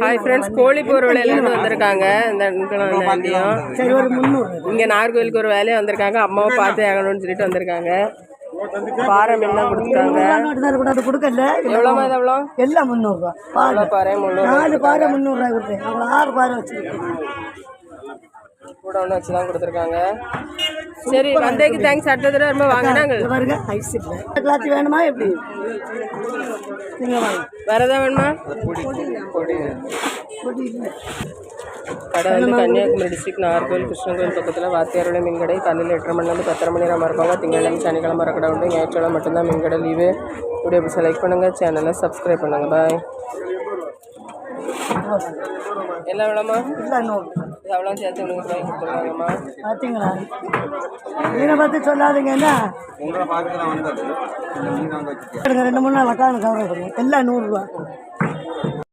Hi friends, கோழி போகிற வேலையிலேருந்து வந்திருக்காங்க. இந்த சரி ஒரு 300. இங்கே நாகர்கோவிலுக்கு ஒரு வேலையை வந்திருக்காங்க. அம்மாவை பார்த்து ஆகணும்னு சொல்லிட்டு வந்திருக்காங்க. பாறை மீன்லாம் கொடுத்துருக்காங்க. கொடுக்கல. எவ்வளோமா இது? எவ்வளோ? எல்லாம் 300 ரூபா. பாறை 300. 4 பாறை 300 ரூபாய் கொடுத்தேன். அவ்வளோ 6 பாறை வச்சுருக்கேன். கூட ஒன்று வச்சு தான் கொடுத்துருக்காங்க. சரி, வந்தேக்கு தேங்க்ஸ். அடுத்த தடவை ரொம்ப வாங்கினாங்க பாருங்க. ஐஸ் இல்லை. கிளாத்தி வேணுமா எப்படி? நீங்கள் வாங்க. வேறு எதாவது வேணுமா? கடை வந்து கன்னியாகுமரி டிஸ்ட்ரிக்ட் நாகர்கோவில் கிருஷ்ணகோவில் பக்கத்தில் வாத்தியாரோட மீன்கடை. காலையில் 8:30 மணிலேருந்து 10:30 மணி நேரம் இருப்பாங்க. திங்கட்கிழமை சனிக்கிழமை கடை உண்டு. ஞாயிற்றுக்கிழமை மட்டும்தான் மீன்கடை லீவு. வீடியோ பிடிச்ச லைக் பண்ணுங்கள், சேனலை சப்ஸ்கிரைப் பண்ணுங்கள். பாய். எல்லாம் எவ்வளோம்மா? இது அவ்வளோ சேர்த்து 100 ரூபாய்க்கு கொடுத்துருக்காங்கம்மா. பார்த்தீங்களா? மீனை பற்றி சொல்லாதீங்க. என்ன 2 3 நாள் வக்கான கவலை பண்ணுங்க. எல்லாம் 100 ரூபா.